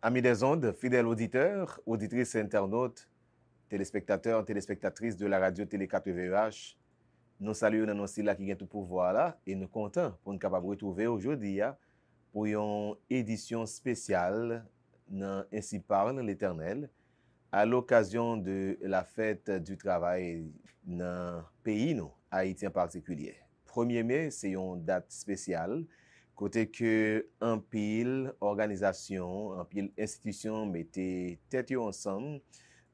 Amis des ondes, fidèles auditeurs, auditrices et internautes, téléspectateurs, téléspectatrices de la radio Télé 4VH, nous saluons dans nos styles qui ont tout pouvoir là et nous sommes contents pour nous capables de retrouver aujourd'hui pour une édition spéciale dans Ainsi parle l'Éternel à l'occasion de la fête du travail dans le pays, nous, Haïti en particulier. 1er mai, c'est une date spéciale. Côté que un pile organisation, un pile institution mettaient tête ensemble,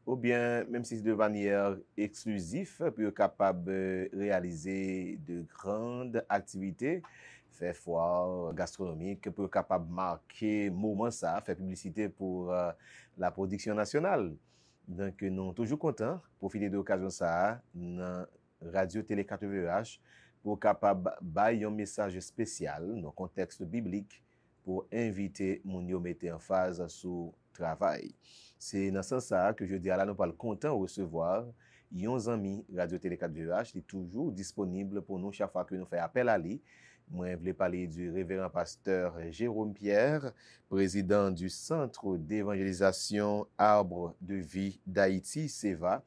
ou bien même si c'est de manière exclusive, pour être capable de réaliser de grandes activités, faire foire gastronomique, pour être capable de marquer moment ça, faire publicité pour la production nationale. Donc nous sommes toujours contents de profiter de l'occasion ça dans Radio Télé 4VH pour capable bailler un message spécial dans le contexte biblique pour inviter moun yo mettre en phase sur travail. C'est dans ce sens que je dis là nous pas content de recevoir un ami Radio Télé 4VH qui est toujours disponible pour nous chaque fois que nous faisons appel à lui. Moi, je voulais parler du révérend pasteur Jérôme Pierre, président du Centre d'évangélisation Arbre de vie d'Haïti, CEVA,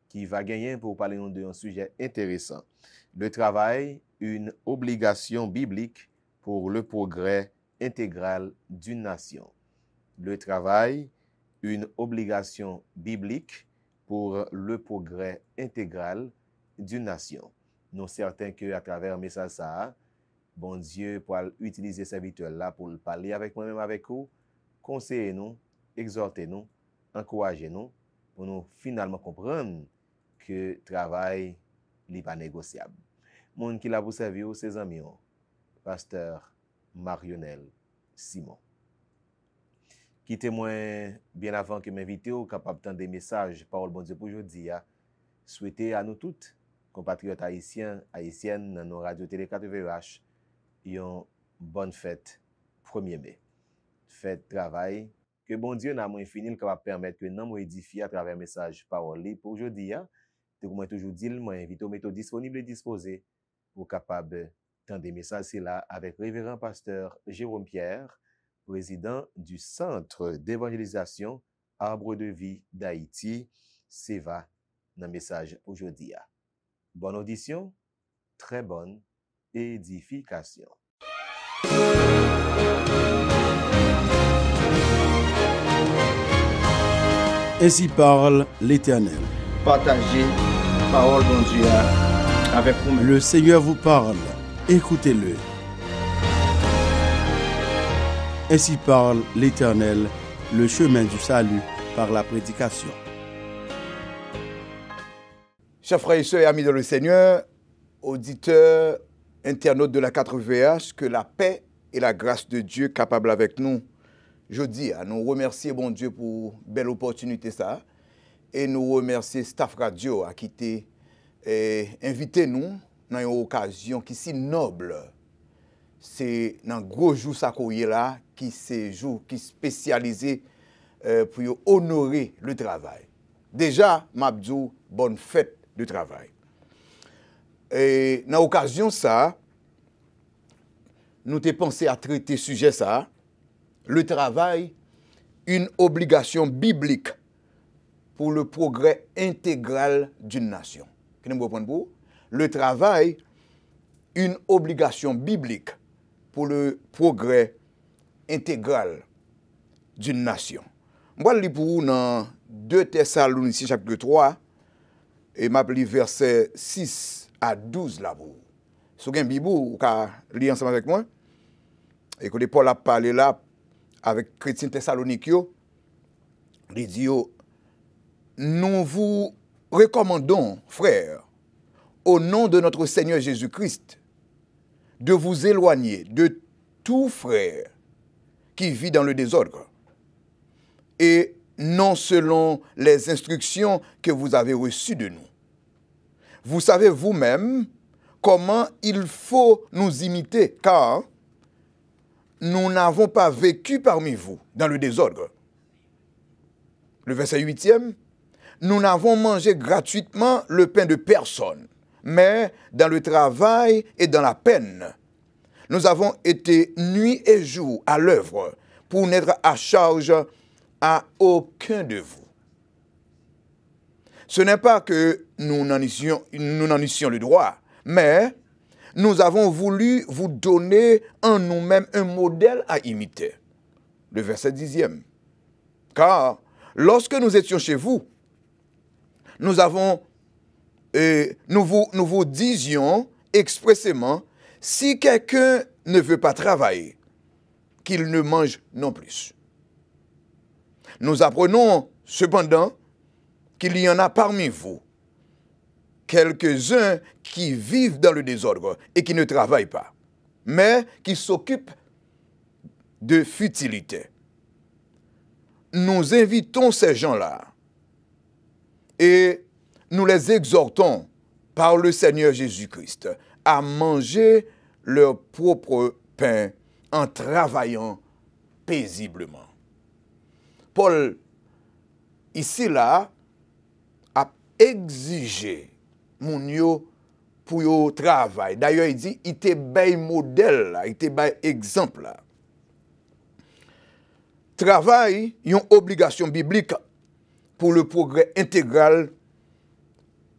qui va gagner pour parler d'un sujet intéressant. Le travail, une obligation biblique pour le progrès intégral d'une nation. Le travail, une obligation biblique pour le progrès intégral d'une nation. Nous sommes certains qu'à travers un message ça, bon Dieu pour utiliser ces serviteurs-là pour parler avec moi-même avec vous, conseiller nous, exhorter nous, encourager nous, pour nous finalement comprendre que le travail n'est pas négociable. Moun qui l'a pour servir, ses amis, pasteur Marionel Simon. Qui témoin bien avant que m'invite ou capable d'entendre des messages, parole bon Dieu pour aujourd'hui, souhaiter à nous toutes, compatriotes haïtiens, haïtiennes, dans nos radios Télé 4VH, une bonne fête 1er mai. Fête travail, que bon Dieu n'a moins fini, qui va permettre que nous édifier à travers message parole pour aujourd'hui. Comme moi toujours dit, moi invite aux méthodes disponibles et disposées pour capable d'entendre des messages là avec révérend pasteur Jérôme Pierre, président du Centre d'évangélisation Arbre de vie d'Haïti, CEVA, dans le message aujourd'hui. Bonne audition, très bonne édification. Ainsi parle l'Éternel. Partagez parole bon Dieu avec vous. Le Seigneur vous parle, écoutez-le. Ainsi parle l'Éternel, le chemin du salut par la prédication. Chers frères et sœurs et amis de le Seigneur, auditeurs, internautes de la 4VH, que la paix et la grâce de Dieu capable avec nous. Je dis à nous remercier bon Dieu pour belle opportunité ça et nous remercier Staff Radio à quitter et inviter nous dans une occasion qui si noble. C'est dans gros jour ça là qui c'est jour qui spécialisé pour honorer le travail. Déjà m'abdou bonne fête de travail. Et dans l'occasion ça, nous t'ai pensé à traiter sujet ça, le travail, une obligation biblique pour le progrès intégral d'une nation. Le travail, une obligation biblique pour le progrès intégral d'une nation. Moi, je lis pour vous dans 2 Thessaloniciens chapitre 3, et m'a lu verset 6 à 12 là pour vous. Si vous avez un bibou, vous pouvez lire ensemble avec moi. Écoutez, Paul a parlé là avec chrétiens Thessaloniques. Il dit, nous vous recommandons, frères, au nom de notre Seigneur Jésus-Christ, de vous éloigner de tout frère qui vit dans le désordre et non selon les instructions que vous avez reçues de nous. Vous savez vous-même comment il faut nous imiter, car nous n'avons pas vécu parmi vous dans le désordre. Le verset 8e, nous n'avons mangé gratuitement le pain de personne, mais dans le travail et dans la peine. Nous avons été nuit et jour à l'œuvre pour n'être à charge à aucun de vous. Ce n'est pas que nous n'en eussions le droit, mais nous avons voulu vous donner en nous-mêmes un modèle à imiter. Le verset 10e. Car lorsque nous étions chez vous, nous vous disions expressément, si quelqu'un ne veut pas travailler, qu'il ne mange non plus. Nous apprenons cependant qu'il y en a parmi vous quelques-uns qui vivent dans le désordre et qui ne travaillent pas, mais qui s'occupent de futilité. Nous invitons ces gens-là et nous les exhortons par le Seigneur Jésus-Christ à manger leur propre pain en travaillant paisiblement. Paul, ici là, a exigé mon yo pour yo travail. D'ailleurs, il dit, il te bail modèle là, il te bail exemple là. Travail, une obligation biblique pour le progrès intégral,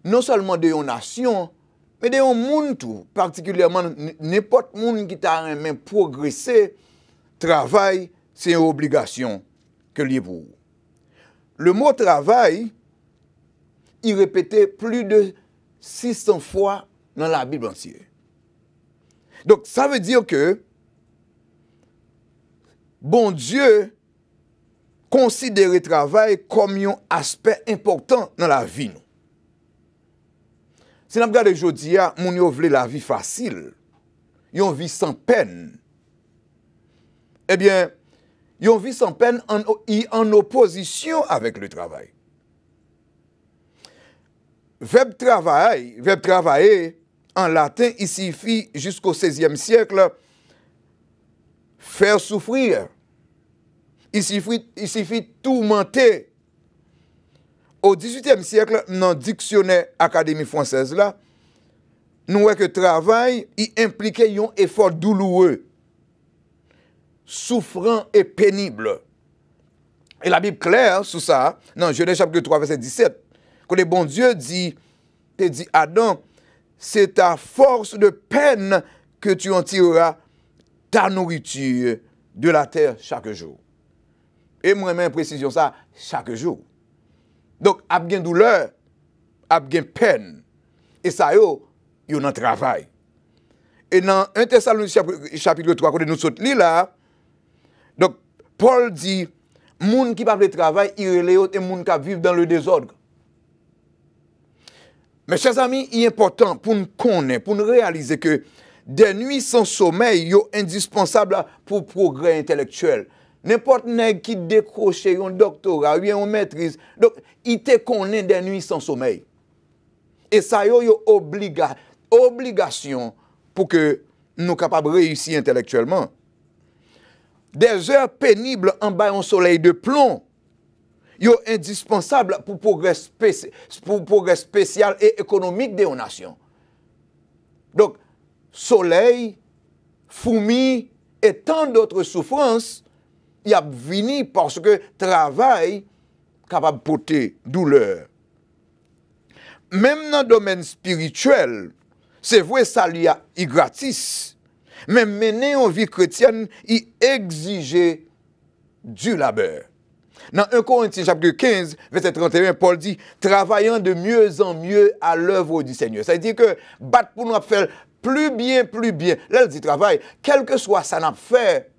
non seulement de une nation, mais de un monde tout, particulièrement n'importe monde qui t'a même progressé, travail, c'est une obligation que lié pour vous. Le mot travail, il répétait plus de 600 fois dans la Bible entière. Donc, ça veut dire que bon Dieu considère le travail comme un aspect important dans la vie. Si nous regardons aujourd'hui, nous voulons la vie facile, une vie sans peine. Eh bien, une vie sans peine en opposition avec le travail. Verbe travailler, en latin, il signifie jusqu'au XVIe siècle, faire souffrir. Il suffit tourmenter. Au XVIIIe siècle, dans le dictionnaire Académie française, là, nous voyons que le travail impliquait un effort douloureux, souffrant et pénible. Et la Bible claire sur ça, dans Genèse chapitre 3, verset 17, que le bon Dieu dit Adam, c'est à force de peine que tu en tireras ta nourriture de la terre chaque jour. Et moi-même, précision ça, chaque jour. Donc, il y a bien douleur, il y a bien peine. Et ça, il y a un travail. Et dans 1 Thessaloniciens chapitre 3, quand nous sommes là, donc, Paul dit, les gens qui parlent de travail, ils sont les gens qui vivent dans le désordre. Mes chers amis, il est important pour nous connaître, pour nous réaliser que des nuits sans sommeil sont indispensables pour le progrès intellectuel. N'importe qui décroche un doctorat ou une maîtrise, donc il te connaît des nuits sans sommeil. Et ça, il y a une obligation pour que nous soyons capables de réussir intellectuellement. Des heures pénibles en bas un soleil de plomb, sont indispensables pour le progrès spécial et économique de nos nations. Donc, soleil, fourmis et tant d'autres souffrances, il y a venu parce que travail capable de porter douleur. Même dans le domaine spirituel, c'est vrai, ça lui a gratis. Mais mener une vie chrétienne, il exige du labeur. Dans 1 Corinthiens chapitre 15, verset 31, Paul dit, travaillant de mieux en mieux à l'œuvre du Seigneur. Ça veut dire que battre pour nous faire plus bien. Là, il dit travail, quel que soit ça n'a fait,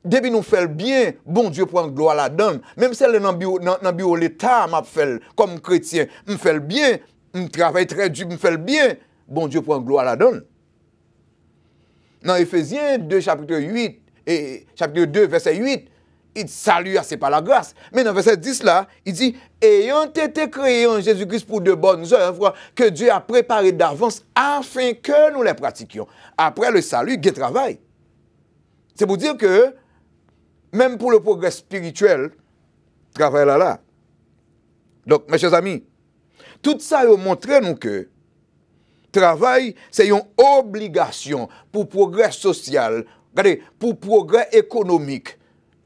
depuis nous fait bien, bon Dieu prend gloire là-dedans. Même si dans le l'État m'a fait comme chrétien, me fait bien, me travaille très dur, me fait bien, bon Dieu prend gloire là-dedans. Dans Éphésiens 2, chapitre 8, et chapitre 2, verset 8, il salue assez par la grâce. Mais dans verset 10 là, il dit, ayant été créés en Jésus-Christ pour de bonnes œuvres que Dieu a préparées d'avance afin que nous les pratiquions. Après le salut, il y a travail. C'est pour dire que, même pour le progrès spirituel, travail là. Donc, mes chers amis, tout ça a montré nous que travail, c'est une obligation pour progrès social, regardez, pour progrès économique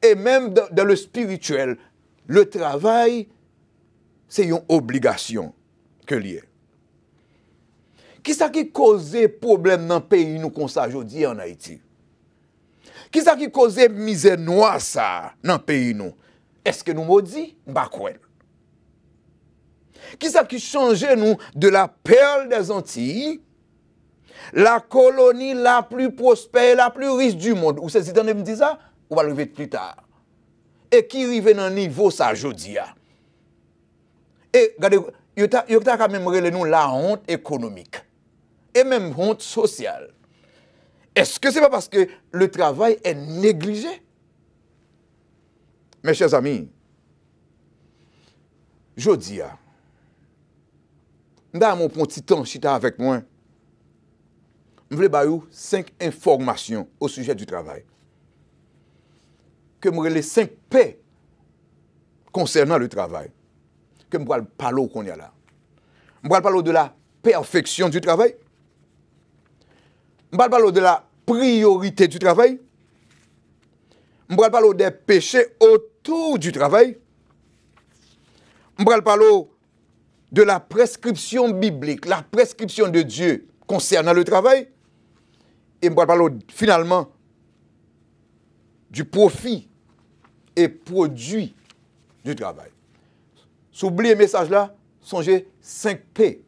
Et même dans le spirituel, le travail, c'est une obligation que lié. Qui ça qui cause problème dans le pays nous comme ça aujourd'hui en Haïti? Qui ça qui cause misère noire ça dans le pays nous? Est-ce que nous maudit? Bah quoi? Qui ça qui change nous de la perle des Antilles, la colonie la plus prospère, la plus riche du monde? Ou c'est si tu me dis ça, on va arriver plus tard. Et qui arrive dans le niveau ça aujourd'hui? Et regardez, il y a quand même relé nous la honte économique et même honte sociale. Est-ce que ce n'est pas parce que le travail est négligé? Mes chers amis, je dis, dans mon petit temps, chita avec moi, je voulais vous 5 informations au sujet du travail. Que je les 5 P concernant le travail. Que je vais parler qu'on y a là. Je vais parler de la perfection du travail. Je vais parler de la priorité du travail. Je vais parler des péchés autour du travail. Je vais parler de la prescription biblique, la prescription de Dieu concernant le travail. Et je vais parler finalement du profit et produit du travail. Si vous oubliez le message là, songez 5 P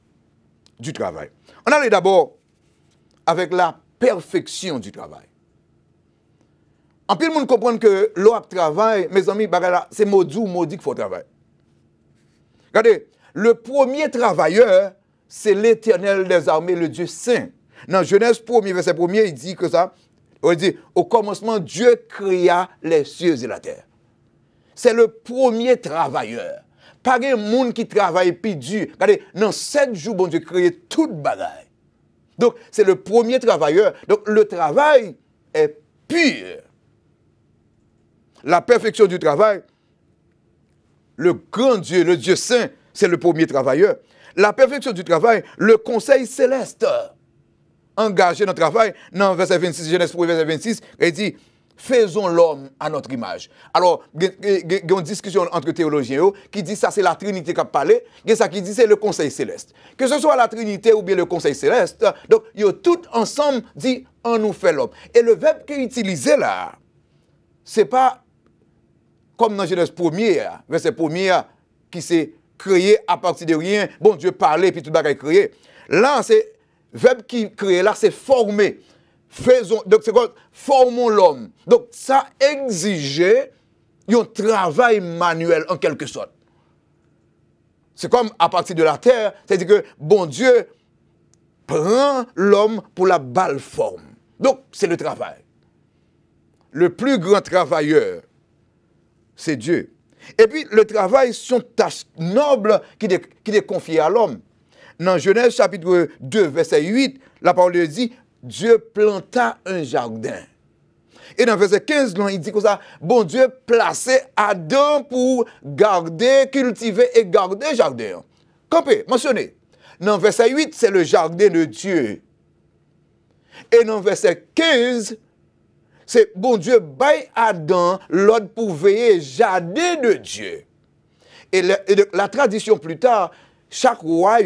du travail. On allait d'abord avec la perfection du travail. En plus, le monde comprend que l'autre travail, mes amis, c'est maudit qu'il faut travailler. Regardez, le premier travailleur, c'est l'Éternel des armées, le Dieu saint. Dans Genèse 1er, verset 1er, il dit que ça, il dit, au commencement, Dieu créa les cieux et la terre. C'est le premier travailleur. Pas de monde qui travaille plus dur. Regardez, dans 7 jours, bon Dieu crée toute bagaille. Donc, c'est le premier travailleur. Donc, le travail est pur. La perfection du travail, le grand Dieu, le Dieu saint, c'est le premier travailleur. La perfection du travail, le conseil céleste, engagé dans le travail, dans verset 26, Genèse 1, verset 26, il dit, faisons l'homme à notre image. Alors, il y a une discussion entre théologiens qui dit ça c'est la Trinité qui a parlé, et ça qui dit c'est le conseil céleste. Que ce soit la Trinité ou bien le conseil céleste, donc ils ont tout ensemble dit on nous fait l'homme. Et le verbe qui est utilisé là, c'est pas comme dans Genèse 1er, verset 1er, qui s'est créé à partir de rien, bon Dieu parlait puis tout le monde est créé. Là, c'est verbe qui crée là, c'est former. Faisons, donc c'est quoi? Formons l'homme. Donc ça exigeait un travail manuel en quelque sorte. C'est comme à partir de la terre, c'est-à-dire que bon Dieu prend l'homme pour la balle forme. Donc c'est le travail. Le plus grand travailleur, c'est Dieu. Et puis le travail, c'est une tâche noble qui est confiée à l'homme. Dans Genèse chapitre 2, verset 8, la parole dit, Dieu planta un jardin. Et dans verset 15, il dit que ça, bon Dieu plaçait Adam pour garder, cultiver et garder le jardin. Campé, mentionné. Dans verset 8, c'est le jardin de Dieu. Et dans verset 15, c'est bon Dieu baille Adam l'ordre pour veiller jardin de Dieu. Et la tradition plus tard, chaque roi,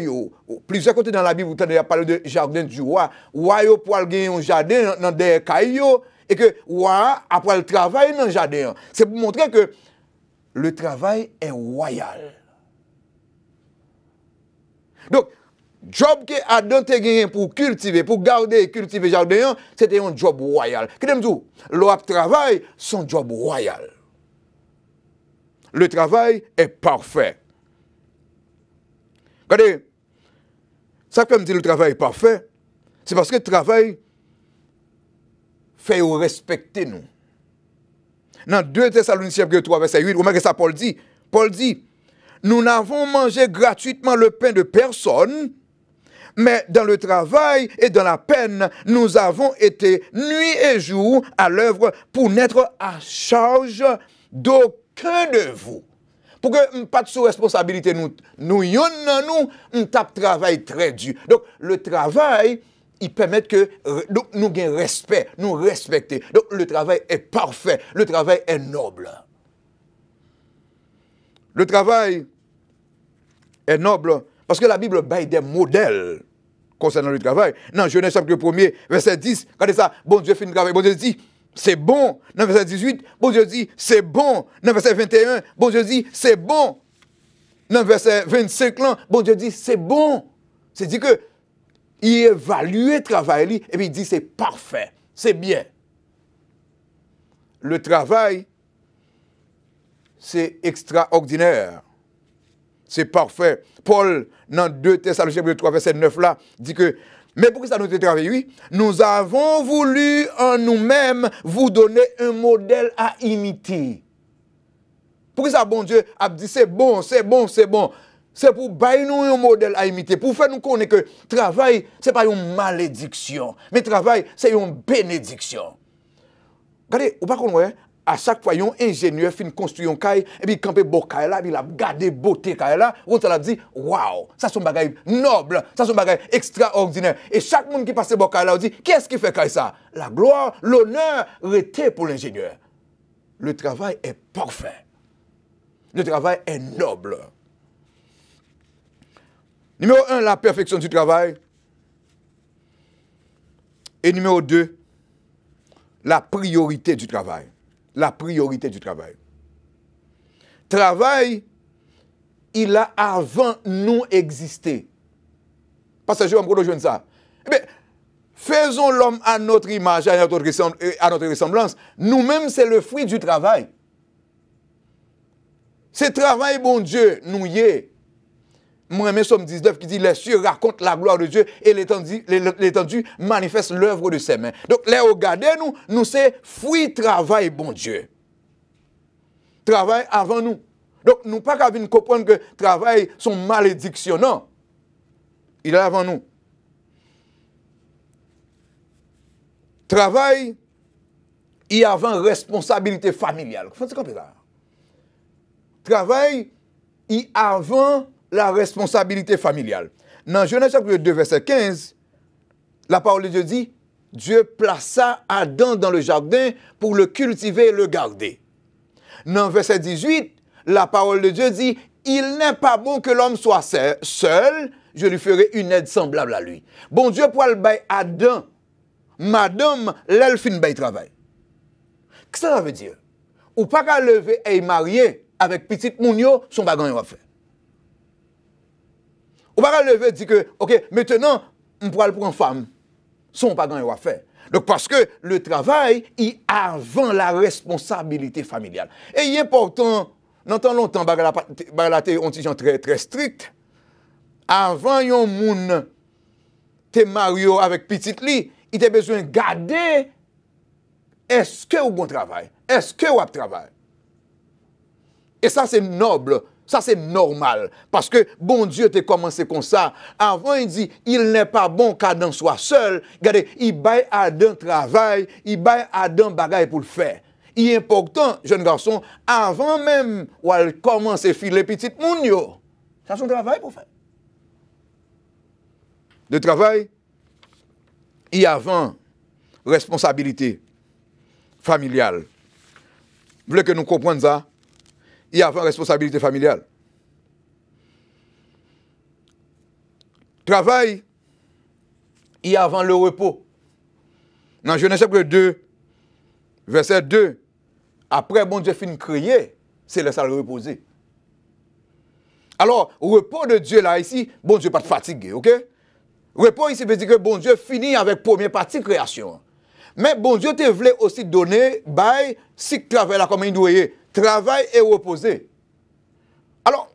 plusieurs côtés dans la Bible, vous avez parlé de jardin du roi. Roi pour gagner un jardin dans des cailloux et que roi après le travail dans le jardin. C'est pour montrer que le travail est royal. Donc, job que Adam a gagné pour cultiver, pour garder et cultiver le jardin, c'était un job royal. Qu'est-ce que je dis? Le travail, son job royal. Le travail est parfait. Regardez, ça que me dit le travail est parfait, c'est parce que le travail fait respecter nous. Dans 2 Thessaloniciens 3, verset 8, vous voyez ça Paul dit, nous n'avons mangé gratuitement le pain de personne, mais dans le travail et dans la peine, nous avons été nuit et jour à l'œuvre pour n'être à charge d'aucun de vous. Pour que pas de sous-responsabilité, nous tape travail très dur. Donc, le travail il permet que donc, nous ayons respect, nous respecter. Donc le travail est parfait, le travail est noble. Le travail est noble parce que la Bible baille des modèles concernant le travail. Dans Genèse chapitre 1er, verset 10, regardez ça, bon Dieu fait le travail, bon Dieu dit, c'est bon. Dans verset 18, bon Dieu dit, c'est bon. Dans verset 21, bon Dieu dit, c'est bon. Dans verset 25, là, bon Dieu dit, c'est bon. C'est-à-dire que il évalue le travail et puis il dit, c'est parfait, c'est bien. Le travail, c'est extraordinaire. C'est parfait. Paul, dans 2 Thessaloniciens 3, verset 9 là, dit que, mais pour que ça nous travaille, oui, nous avons voulu en nous-mêmes vous donner un modèle à imiter. Pour que ça, bon Dieu a dit, c'est bon, c'est bon, c'est bon. C'est pour bailler nous un modèle à imiter, pour faire nous connaître que travail, ce n'est pas une malédiction, mais travail, c'est une bénédiction. Regardez, vous ne comprenez pas, à chaque fois, un ingénieur finit construire un caille, et puis il campe beau caille là, il a gardé beauté caille là, on a dit, waouh, ça c'est un bagage noble, ça c'est un bagage extraordinaire. Et chaque monde qui passe beau caille là, on dit, qu'est-ce qui fait caille ça? La gloire, l'honneur, était pour l'ingénieur. Le travail est parfait. Le travail est noble. Numéro 1, la perfection du travail. Et numéro 2, la priorité du travail. La priorité du travail. Travail, il a avant nous existé. Parce que je vais me rejoindre ça. Eh bien, faisons l'homme à notre image, à notre ressemblance. Nous-mêmes, c'est le fruit du travail. C'est travail, bon Dieu, nous y est. Moi, Somme 19 qui dit, les cieux racontent la gloire de Dieu et l'étendue manifeste l'œuvre de ses mains. Donc, les regardez, nous c'est fruit travail, bon Dieu. Travail avant nous. Donc, nous pas qu'à venir comprendre que travail sont malédiction, non. Il est avant nous. Travail, il y a avant responsabilité familiale. Faut se comprendre ça. Travail, il y a avant la responsabilité familiale. Dans Genèse chapitre 2, verset 15, la parole de Dieu dit, Dieu plaça Adam dans le jardin pour le cultiver et le garder. Dans verset 18, la parole de Dieu dit, il n'est pas bon que l'homme soit seul, je lui ferai une aide semblable à lui. Bon Dieu pour le bail Adam, madame, l'elfine bail travail. Qu'est-ce que ça veut dire? Ou pas qu'à lever et marier avec petite mounio, son bagage va faire. On va pas lever et dire que, ok, maintenant, on pourra le prendre en femme. Son pas grand faire. Donc, parce que le travail, il avant la responsabilité familiale. Et il est important, dans tant longtemps, on dit très, très strict. Avant, yon moun te mario avec petite li, il a besoin de garder, est-ce que vous bon travail? Est-ce que vous travail? Et ça, c'est noble. Ça, c'est normal. Parce que bon Dieu t'a commencé comme ça. Avant, il dit, il n'est pas bon qu'Adam soit seul. Regardez, il baille Adam travail, il baille Adam bagaille pour le faire. Il est important, jeune garçon, avant même où elle commence à filer petite moun yo. Ça, son travail pour faire. Le travail, il y a avant responsabilité familiale. Vous voulez que nous comprenions ça? Il y a avant responsabilité familiale. Travail, il y a avant le repos. Dans Genèse chapitre 2, verset 2, après bon Dieu finit de créer, c'est le salle reposer. Alors, repos de Dieu là ici, bon Dieu pas de fatigué, ok? Repos ici veut dire que bon Dieu finit avec première partie création. Mais bon Dieu te voulait aussi donner, si tu travailles là comme il doit y travail et reposer. Alors,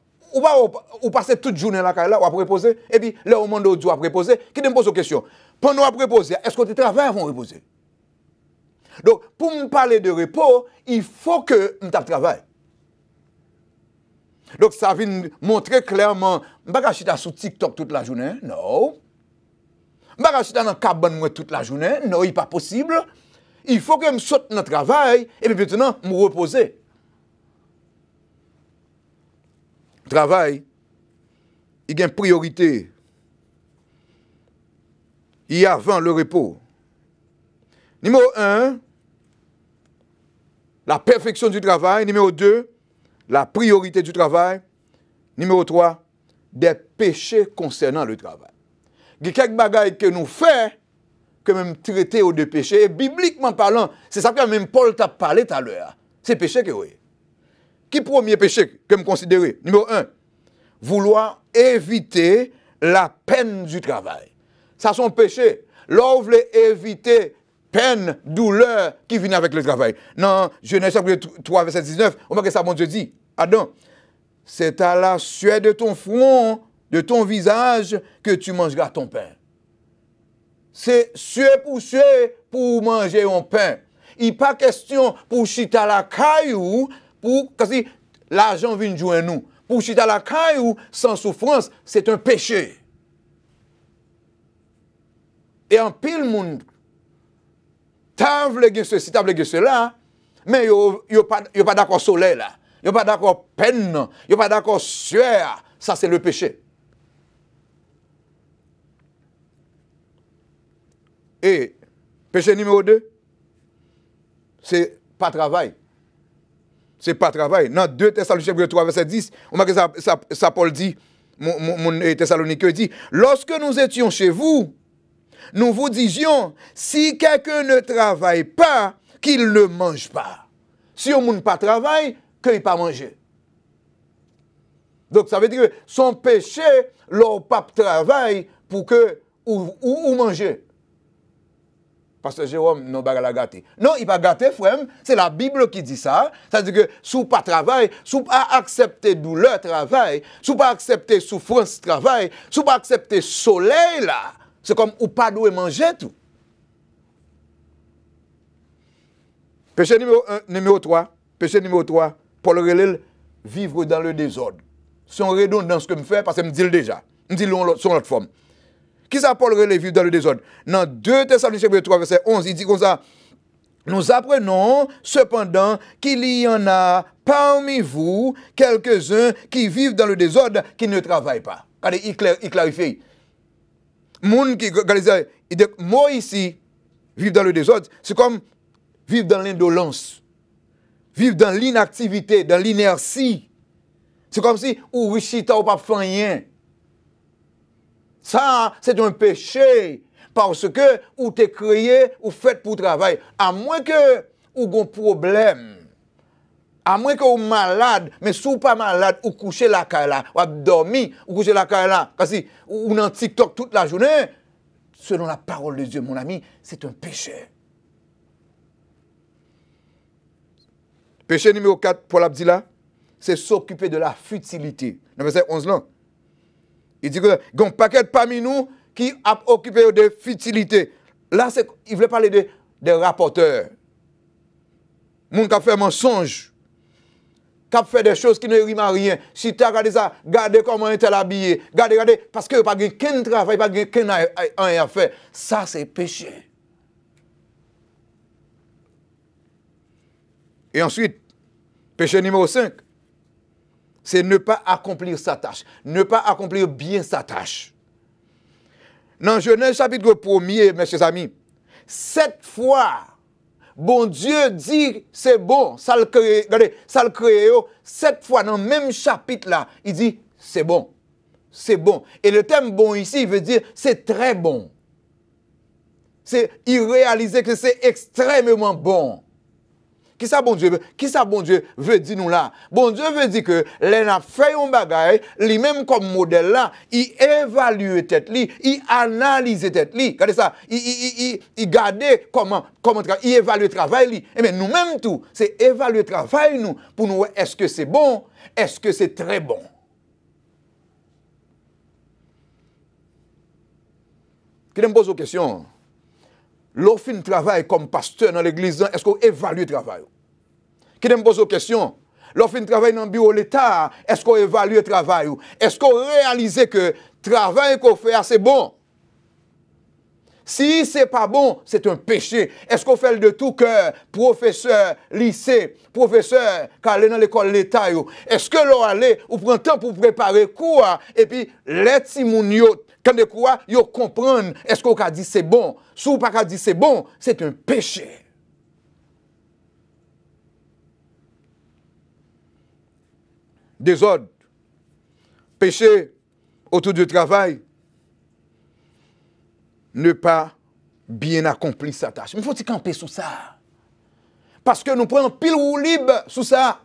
ou passer toute journée là, ou à reposer, et puis là, au moment où tu as reposer, qui te pose une question. Pendant à reposer, est-ce que tu travailles avant de reposer? Donc, pour me parler de repos, il faut que je travaille. Donc, ça vient montrer clairement, je ne vais pas chiter sur TikTok toute la journée, non. Je ne vais pas chiter dans le cabane toute la journée, non, il n'est pas possible. Il faut que je saute dans le travail, et puis maintenant, je me reposer. Travail, il y a une priorité et avant le repos. Numéro 1, la perfection du travail. Numéro 2, la priorité du travail. Numéro 3, des péchés concernant le travail. Il y a quelques bagailles que nous faisons, que même traiter de péchés. Et bibliquement parlant, c'est ça que même Paul t'a parlé tout à l'heure. C'est péché que oui. Qui premier péché que me considérer? Numéro 1, vouloir éviter la peine du travail. Ça, c'est un péché. L'on veut éviter peine, douleur qui vient avec le travail. Non, Genèse chapitre 3, verset 19, on voit que ça, mon Dieu dit, Adam, c'est à la sueur de ton front, de ton visage, que tu mangeras ton pain. C'est sueur pour manger un pain. Il n'est pas question pour chita la caillou, parce que l'argent vient jouer nous. Pour chita la caillou sans souffrance, c'est un péché. Et en pile monde, t'as voulu ceci, t'as voulu cela, mais yo pas d'accord soleil là. Yo pas d'accord peine, yo pas d'accord sueur. Ça c'est le péché. Et péché numéro 2, c'est pas travail. C'est pas travail. Dans 2 Thessaloniciens 3, verset 10, on voit que ça Paul dit, mon Thessalonique dit, lorsque nous étions chez vous, nous vous disions, si quelqu'un ne travaille pas, qu'il ne mange pas. Si on ne pas travaille, qu'il ne pas manger. Donc ça veut dire que son péché, leur pape travaille pour que ou manger. Parce que Jérôme, non, pas la gâter. Non, il va gâter, frère. C'est la Bible qui dit ça. C'est-à-dire que, si pas travail, si pas accepter douleur, travail, si pas accepter souffrance, travail, si pas accepter soleil, là, c'est comme ou pas doit manger tout. Péché numéro 3, Paul relève vivre dans le désordre. Si on redonne dans ce que je fais, parce que je me dis déjà. Je me dis sur notre forme. Qui ça Paul relève vivre dans le désordre? Dans 2 Thessaloniciens 3, verset 11, il dit comme ça, nous apprenons cependant qu'il y en a parmi vous quelques-uns qui vivent dans le désordre, qui ne travaillent pas. Regardez, il clarifie. Moun qui, regardez, il dit, moi ici, vivre dans le désordre, c'est comme vivre dans l'indolence, vivre dans l'inactivité, dans l'inertie. C'est comme si, ou richita ou pas fait rien. Ça, c'est un péché, parce que ou t'es créé ou fait pour travail. À moins que ou gon problème, à moins que ou malade, mais si ou pas malade, ou coucher la caille là, ou dormi, ou coucher la caille là, parce que ou dans TikTok toute la journée, selon la parole de Dieu, mon ami, c'est un péché. Péché numéro 4, Paul a dit là, c'est s'occuper de la futilité. Dans verset 11 là. Il dit que il y a un paquet parmi nous qui a occupé de futilité. Là, il voulait parler de rapporteurs. Moun qui a fait mensonge. Qui a fait des choses qui ne riment à rien. Si tu as regardé ça, regardez comment il est habillé. Regardez, parce qu'il n'y a pas de travail, pas de rien à faire. Ça, c'est péché. Et ensuite, péché numéro 5. C'est ne pas accomplir sa tâche. Ne pas accomplir bien sa tâche. Dans Genèse chapitre 1er, mes chers amis, 7 fois, bon Dieu dit c'est bon, ça le crée, regardez, ça le crée, 7 fois dans le même chapitre là, il dit c'est bon, c'est bon. Et le terme bon ici, il veut dire c'est très bon. Il réalise que c'est extrêmement bon. Qui ça bon Dieu veut dire nous là? Bon Dieu veut dire que les n'a fait un bagage, lui-même comme modèle là, il évalue tête li, il analyse tête li. Regardez ça, il garde comment il évalue le travail li. Et bien nous-mêmes tout, c'est évaluer le travail nous pour nous est-ce que c'est bon, est-ce que c'est très bon. Qui me pose une question? L'on fait un travail comme pasteur dans l'église, est-ce qu'on évalue le travail? Qui me pose une question? L'on fait un travail dans le bureau de l'État, est-ce qu'on évalue le travail? Est-ce qu'on réalise que le travail qu'on fait c'est bon? Si ce n'est pas bon, c'est un péché. Est-ce qu'on fait de tout cœur, professeur, lycée, professeur, qui allait dans l'école l'État, est-ce que l'on allait, ou prend temps pour préparer cours, et puis les timounios, quand les cours, ils comprennent, est-ce qu'on a dit c'est bon? Si on n'a pas dit c'est bon, c'est un péché. Désordre, péché autour du travail, ne pas bien accomplir sa tâche. Mais il faut camper sous ça. Parce que nous prenons pile ou libre sous ça.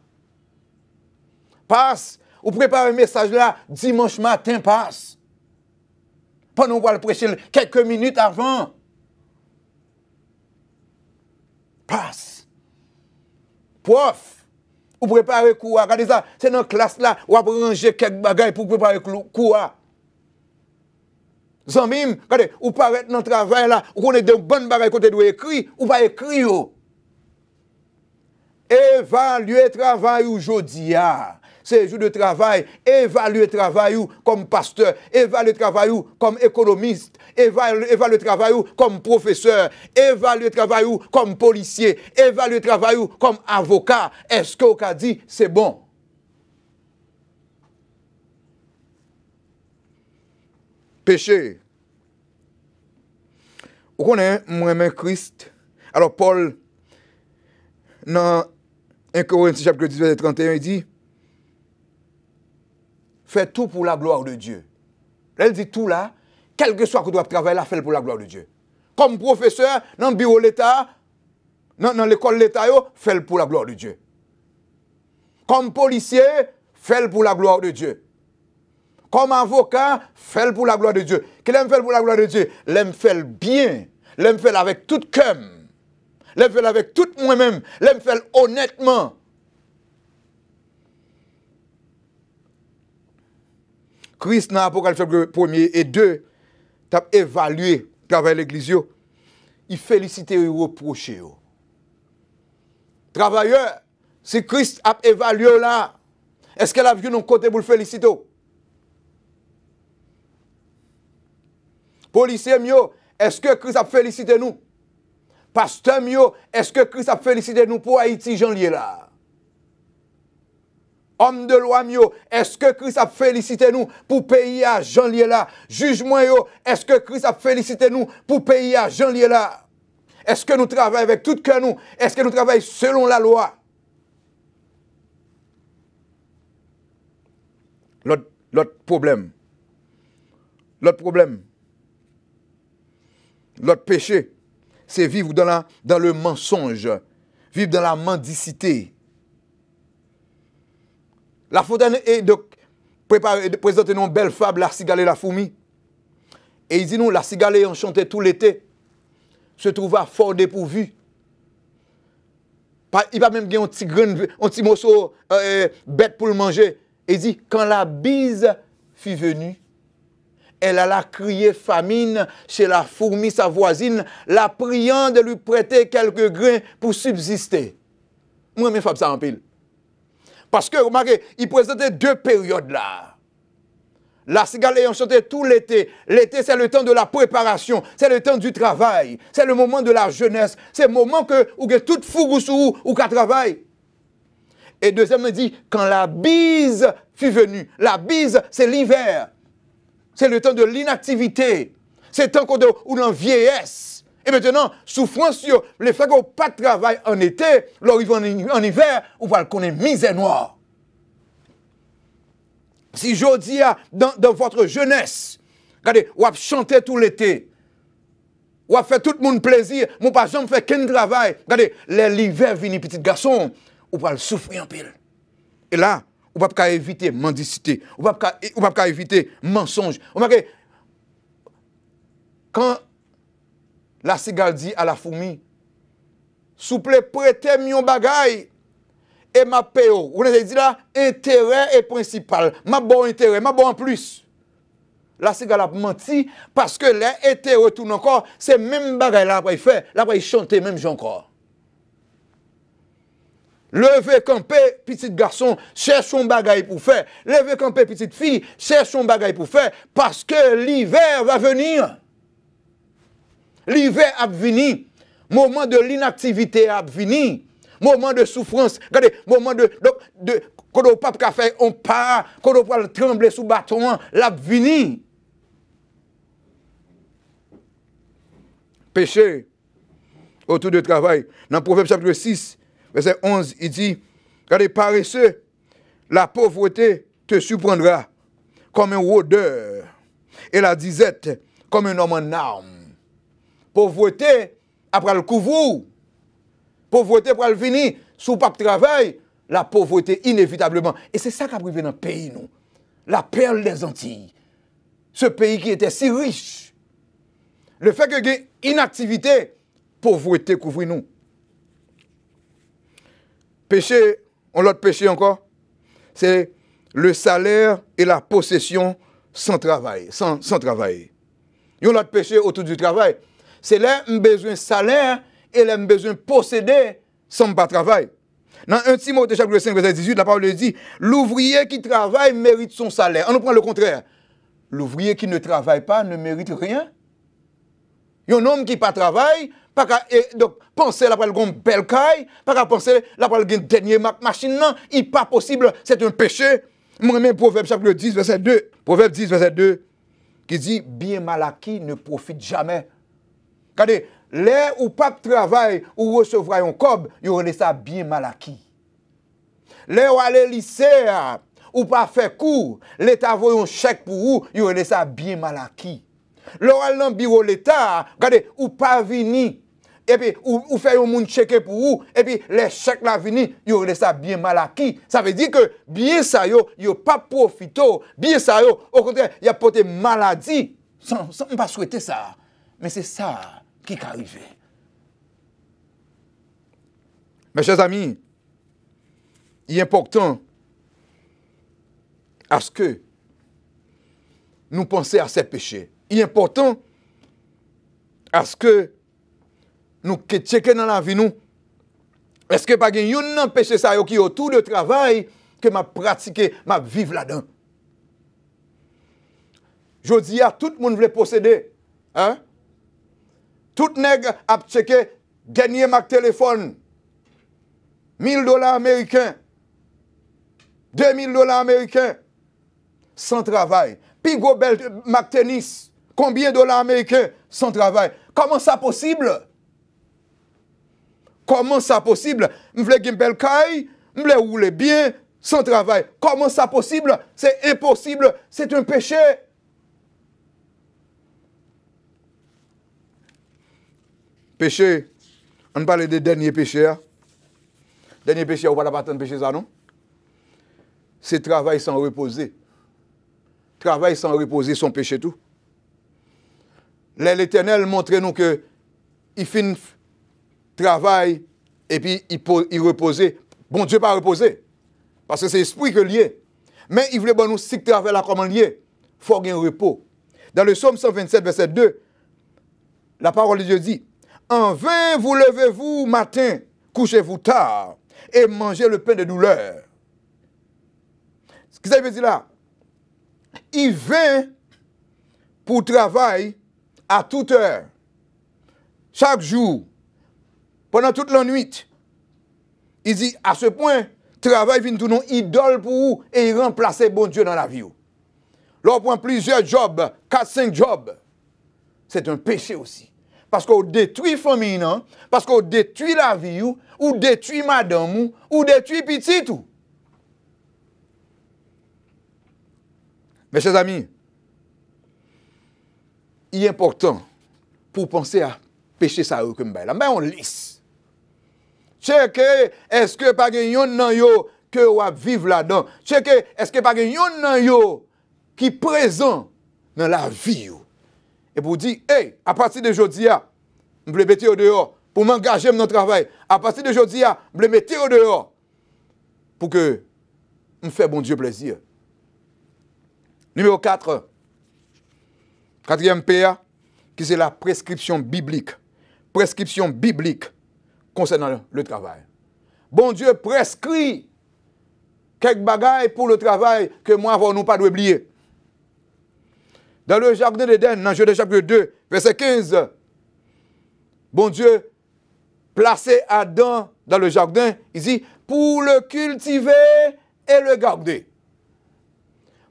Passe, ou préparez un message là, dimanche matin, passe. Pendant qu'on va le prêcher quelques minutes avant. Passe. Prof, ou préparez cours. Regardez ça, c'est dans la classe là, ou va ranger quelques bagages pour préparer cours. Zambim, regardez, ou paraît dans le travail là, ou on est de bonnes bagages côté de écrit, ou pas écrire. Évaluer le travail aujourd'hui. C'est jour de travail. Évaluer le travail comme pasteur. Évaluer le travail comme économiste. Évaluer le travail comme professeur. Évaluer le travail comme policier. Évaluer le travail comme avocat. Est-ce qu'on a dit c'est bon? Péché. Vous connaissez moi-même Christ. Alors Paul, dans 1 Corinthiens chapitre 10, verset 31, il dit, fais tout pour la gloire de Dieu. Là, il dit tout là, quel que soit que tu dois travailler là, fais-le pour la gloire de Dieu. Comme professeur, dans le bureau de l'État, dans l'école de l'État, fais-le pour la gloire de Dieu. Comme policier, fais-le pour la gloire de Dieu. Comme avocat, fais-le pour la gloire de Dieu. Qu'il aime faire pour la gloire de Dieu, l'aime faire bien, l'aime faire avec tout cœur, l'aime faire avec tout moi-même, l'aime faire honnêtement. Christ, dans l'Apocalypse 1er et 2, t'as évalué le travail de l'église, il félicite et reproche. Travailleur, si Christ a évalué là, est-ce qu'elle a vu nos côtés pour le féliciter? Policier mio, est-ce que Christ a félicité nous? Pasteur mio, est-ce que Christ a félicité nous pour Haïti, Jean lié là? Homme de loi mio, est-ce que Christ a félicité nous pour pays à Jean lié là? Juge moi yo, est-ce que Christ a félicité nous pour pays à Jean lié là? Est-ce que nous travaillons avec tout cœur nous? Est-ce que nous travaillons selon la loi? L'autre problème, l'autre péché, c'est vivre dans le mensonge, vivre dans la mendicité. La Fontaine est de présenter une belle fable, la cigale et la fourmi. Et il dit nous, la cigale ayant chanté tout l'été, se trouva fort dépourvu. Il va même gagner un petit morceau bête pour le manger. Et il dit, quand la bise fut venue, elle alla crier famine chez la fourmi, sa voisine, la priant de lui prêter quelques grains pour subsister. Moi, je fais ça en pile. Parce que, remarquez, il présentait deux périodes là. La cigale ayant chanté tout l'été. L'été, c'est le temps de la préparation. C'est le temps du travail. C'est le moment de la jeunesse. C'est le moment où tout fou ou qu'à travail. Et deuxième, il dit, quand la bise fut venue. La bise, c'est l'hiver. C'est le temps de l'inactivité. C'est le temps où l'on vieillesse. Et maintenant, souffrance, le fait qu'on n'a pas de travail en été, l'arrivée en hiver, on va le connaître misère noire. Si je dis dans votre jeunesse, regardez, on va chanter tout l'été, on va faire tout le monde plaisir, mon pas jamais fait qu'un travail. Regardez, l'hiver vient, petit garçon, on va le souffrir en pile. Et là, on ne va pas éviter mendicité, on ne va pas éviter mensonge. Quand la cigale dit à la fourmi, souple prêtez mon bagay et ma payo. Vous avez dit là, intérêt est principal. Ma bon intérêt, ma bon en plus. La cigale a menti parce que l'intérêt retourne encore, c'est même bagay là après il fait, là après il chante même encore. Levez camper, petit garçon, cherche son bagay pour faire. Levez camper, petite fille, cherche son bagay pour faire parce que l'hiver va venir. L'hiver a venu. Moment de l'inactivité a venu. Moment de souffrance. Regardez, moment quand on pape qu'a fait, on part, quand on peut trembler sous bâton, l'a venu. Péché autour du travail. Dans Proverbe chapitre 6, verset 11, il dit, regardez, paresseux, la pauvreté te surprendra comme un rôdeur et la disette comme un homme en armes. Pauvreté, après le couvre, pauvreté après le venir, sous pas de travail, la pauvreté inévitablement. Et c'est ça qui a privé dans le pays, nous. La perle des Antilles. Ce pays qui était si riche. Le fait que y ait inactivité, pauvreté couvre nous. Péché, on l'autre péché encore, c'est le salaire et la possession sans travail, sans travail. Il y a l'autre péché autour du travail. C'est là où besoin de salaire et là où besoin de posséder sans pas travail. Dans 1 Timothée chapitre 5 verset 18, la parole dit, l'ouvrier qui travaille mérite son salaire. On nous prend le contraire. L'ouvrier qui ne travaille pas ne mérite rien. Il y a un homme qui pas travaille, pas donc penser la pral gon belle caille, pas penser la pral gen dernier machine non, il pas possible, c'est un péché. Moi-même Proverbe chapitre 10 verset 2, Proverbe 10 verset 2 qui dit bien mal acquis ne profite jamais. Regardez, les ou pas travail ou recevoir un cob, il aurait ça bien mal acquis. Les ou aller lycée ou pas faire cours, l'état voit un chèque pour vous, il aurait ça bien mal acquis. L'oral dans bureau l'État, regardez, ou pas vini, et puis, ou fait un monde checker pour vous, et puis, les chèques la vini, yo aurait ça bien mal acquis. Ça veut dire que, bien ça yo pas profito, bien ça yo, au contraire, y a porté maladie, sans pas souhaiter ça. Mais c'est ça qui est arrivé. Mes chers amis, il est important à ce que nous pensions à ces péchés. Il est important à ce que nous checker dans la vie nous. Est-ce que pas un péché ça qui autour de travail que m'a pratiqué, m'a vivre là-dedans. Je dis à tout le monde veut posséder, hein? Tout nègre a checké dernier Mac téléphone $1000 américains, $2000 américains sans travail. Puis go bel Mac tennis, combien de dollars américains sans travail? Comment ça possible? Comment ça possible? Je veux une belle caille, je veux rouler bien, sans travail. Comment ça possible? C'est impossible, c'est un péché. Péché, on parle des derniers péchés. Dernier péché, on ne va pas attendre péché ça, non? C'est travail sans reposer. Travail sans reposer, son péché tout. L'Éternel montre nous que il finit travail et puis il reposait. Bon Dieu pas reposer. Parce que c'est l'esprit que lié. Mais il voulait nous si travail là comment lié. Il faut un repos. Dans le psaume 127, verset 2, la parole de Dieu dit, en vain vous levez-vous matin, couchez-vous tard et mangez le pain de douleur. Ce que ça veut dire là, il vient pour travail à toute heure, chaque jour, pendant toute la nuit. Il dit, à ce point, travail vient tout non idole pour vous et il remplace bon Dieu dans la vie. Là, on prend plusieurs jobs, 4-5 jobs. C'est un péché aussi. Parce qu'on détruit la famille, non? Parce qu'on détruit la vie, ou détruit madame, ou détruit petit tout. Mes chers amis, il est important pour penser à péché ça comme ça. Mais on lisse. Checker, est-ce que pas yon nan yo que ou vivre là-dedans? Checker, est-ce que pas yon nan yo qui présent dans la vie? Et pour dire, hey, à partir de aujourd'hui, je vais mettre au dehors pour m'engager dans le travail. À partir de aujourd'hui, je vais mettre au dehors pour que je fasse bon Dieu plaisir. Numéro 4. Quatrième PA, qui c'est la prescription biblique. Prescription biblique concernant le travail. Bon Dieu prescrit quelques bagailles pour le travail que moi, nous pas oublier. Dans le jardin d'Éden, dans Genèse chapitre 2, verset 15, bon Dieu, placé Adam dans le jardin, il dit, pour le cultiver et le garder.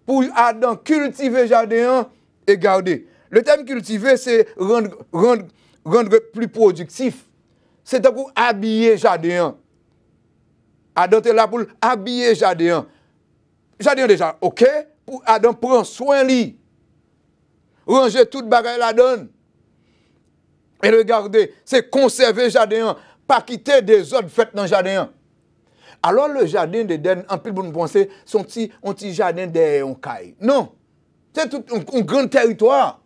Pour Adam, cultiver le jardin et garder. Le terme cultiver, c'est rendre plus productif. C'est pour habiller le jardin. Adam est là pour habiller le jardin. Le jardin déjà, ok, pour Adam prend soin de lui. Ranger toute bagaille la donne. Et le garder, c'est conserver le jardin, pas quitter des autres fêtes dans le jardin. Alors le jardin d'Éden, en plus pour nous penser, son petit jardin derrière un caille. Non, c'est tout un grand territoire.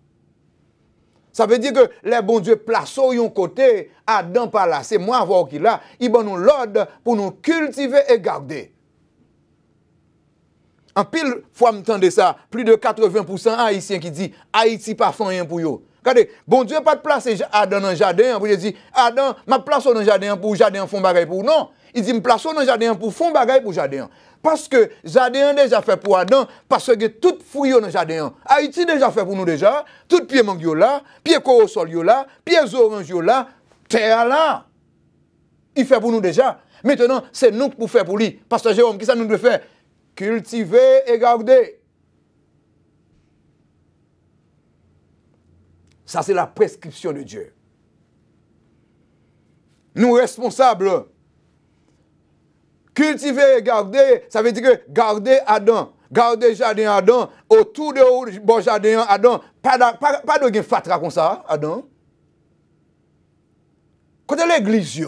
Ça veut dire que les bons dieux placent au yon côté, Adam par là, c'est moi voir qui là, il donne nous l'ordre pour nous cultiver et garder. En pile fois m'entendez ça, plus de 80% haïtiens qui disent Haïti pas fait rien pour eux. Regardez, bon Dieu pas de placer Adam dans le jardin pour dire Adam, ma place dans le jardin pour jardin font bagaille pour non. Il dit me place dans le jardin pour font bagaille pour jardin. Parce que jardin déjà fait pour Adam, parce que tout fouille dans le jardin. Haïti déjà fait pour nous déjà, tout pied mangue là, pied corosol là, pied orange là, terre là. Il fait pour nous déjà. Maintenant, c'est nous pour faire pour lui. Pasteur Jérôme, qui ça nous doit faire? Cultiver et garder. Ça, c'est la prescription de Dieu. Nous responsables. Cultiver et garder, ça veut dire que garder Adam, garder jardin Adam, autour de bon jardin Adam, pas de fatra comme ça, Adam. Côté l'église,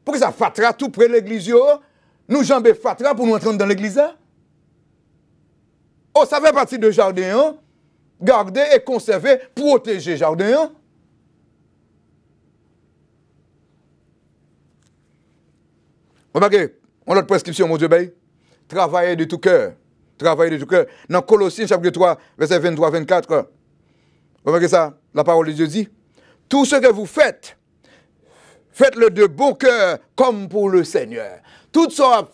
pour que ça fatra tout près de l'église, nous jambes fatra pour nous entrer dans l'église. Oh, ça fait partie de jardin, garder et conserver, protéger jardin. Remarquez, on a notre prescription, mon Dieu, travailler de tout cœur. Travailler de tout cœur. Dans Colossiens, chapitre 3, verset 23-24, remarquez ça, la parole de Dieu dit, tout ce que vous faites, faites-le de bon cœur, comme pour le Seigneur. Tout ça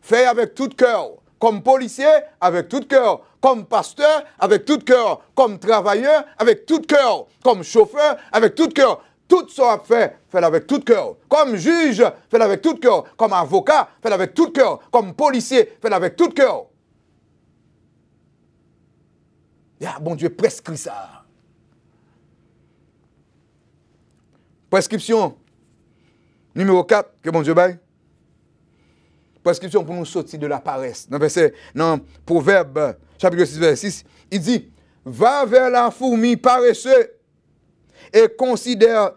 fait avec tout cœur. Comme policier, avec tout cœur. Comme pasteur, avec tout cœur. Comme travailleur, avec tout cœur. Comme chauffeur, avec tout cœur. Tout ça fait avec tout cœur. Comme juge, fait avec tout cœur. Comme avocat, fait avec tout cœur. Comme policier, fait avec tout cœur. Bon Dieu prescrit ça. Prescription numéro 4, que bon Dieu baille. Prescription pour nous sortir de la paresse. Dans Proverbe, chapitre 6, verset 6, il dit, va vers la fourmi paresseuse et considère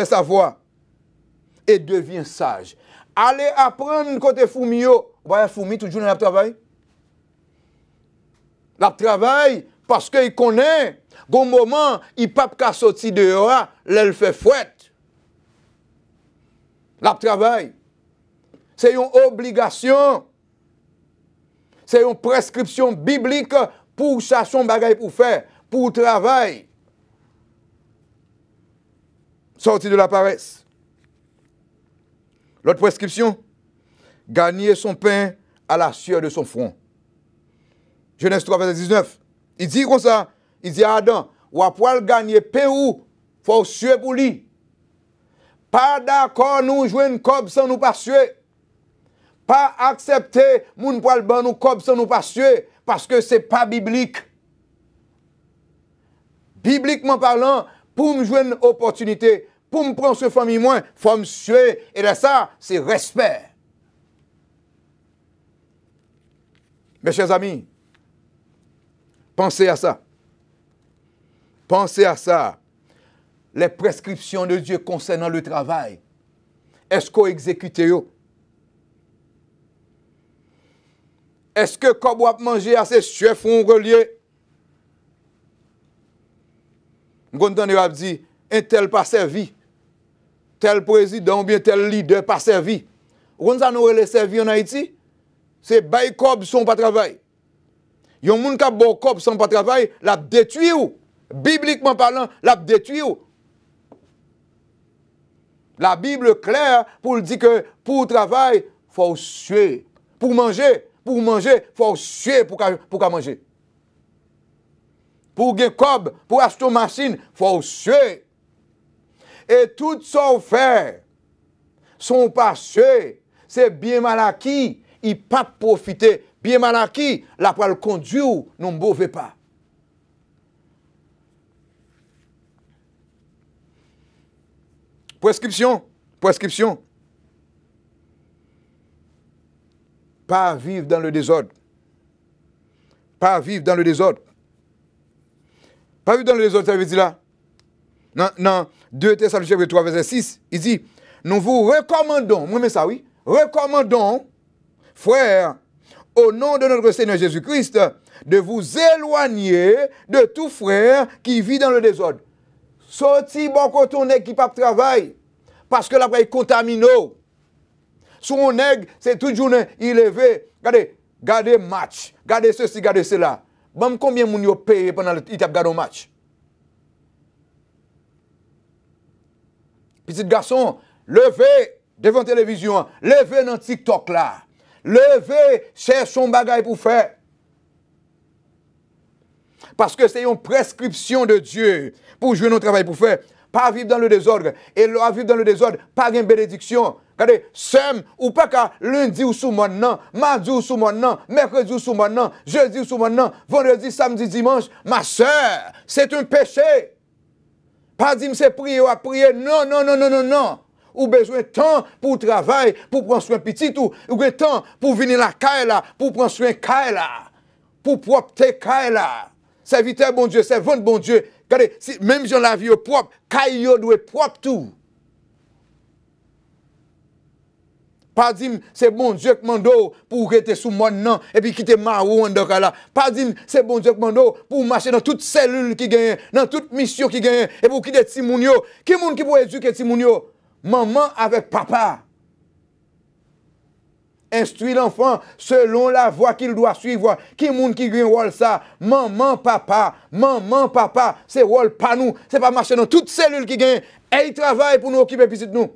sa voie et deviens sage. Allez apprendre côté fourmi. Voyez, fourmi, toujours dans le travail. Le travail, parce qu'il connaît, au moment, il ne peut pas sortir dehors, il fait fouette. Le travail. C'est une obligation. C'est une prescription biblique pour chercher un bagage pour faire, pour travailler. Sortir de la paresse. L'autre prescription, gagner son pain à la sueur de son front. Genèse 3, verset 19. Il dit comme ça, il dit à Adam, ou à pouvoir gagner pain ou, faut suer pour lui. Pas d'accord nous jouer une cob sans nous pas suer. Pas accepter moun poil ban nous cob sans nous pas suer, parce que c'est pas biblique. Bibliquement parlant, pour me jouer une opportunité, pour me prendre ce famille moins, faut me suer. Et là, ça, c'est respect. Mes chers amis, pensez à ça. Pensez à ça. Les prescriptions de Dieu concernant le travail. Est-ce qu'on exécute yo? Est-ce que quand on manger assez chef ou relié? On a dit, un tel pas servi. Tel président ou bien tel leader pas servi. On a nous servi en Haïti? C'est bay cob son pas travail. Yon moun ka bon cob son pas travail, l'a détruit ou. Bibliquement parlant, l'a détruit ou. La Bible claire pour dire que pour travail, faut suer. Pour manger, faut suer pour manger. Pour gagner cob, pour acheter une machine, faut suer. et tout son fait, son passé, c'est bien mal acquis, il pas profiter, bien mal acquis, la pour le conduire, nous ne mauvais pas. Prescription. Pas vivre dans le désordre. Pas vivre dans le désordre. Pas vivre dans le désordre, ça veut dire là. Non, 2 Thessaloniciens 3, verset 6, il dit, nous vous recommandons, moi mais ça oui, recommandons, frères, au nom de notre Seigneur Jésus-Christ, de vous éloigner de tout frère qui vit dans le désordre. Sorti bon côté on qui pas travail parce que là il contamine. Son nègre c'est toute journée il levé, regardez match, regardez ceci, regardez cela. Bon combien moun yo paye pendant le il t'a regardé match. Petit garçon, levez devant la télévision, levez dans TikTok là. Levez, cherche son bagage pour faire. Parce que c'est une prescription de Dieu pour jouer notre travail pour faire. Pas vivre dans le désordre. Et là, vivre dans le désordre, pas une bénédiction. Regardez, sem ou pas qu'à lundi ou sous maintenant, mardi ou sous maintenant, mercredi ou sous maintenant, jeudi ou sous maintenant, vendredi, samedi, dimanche. Ma soeur, c'est un péché. Pas dire c'est prier ou à prier. Non, non, non, non, non, non. Ou besoin de temps pour travailler, pour prendre soin petit ou besoin de temps pour venir la caille là, pour prendre soin caille là, pour propter caille là. Serviteur bon Dieu, servant bon Dieu. Regardez, si, même si la vie est propre, caille doit être propre tout. Pas dire c'est bon Dieu qui mande pour rester sous moi non et puis quitter marou en là. Pas dire c'est bon Dieu qui mande pour marcher dans toute cellule qui gagne, dans toute mission qui gagne et pour quitter Timounio. Qui monde qui peut éduquer Timounio? Maman avec papa. Instruit l'enfant selon la voie qu'il doit suivre. Qui monde qui gagne rôle ça? Maman, papa, c'est rôle pas nous. C'est pas marcher dans toute cellule qui gagne et il travaille pour nous occuper petit nous.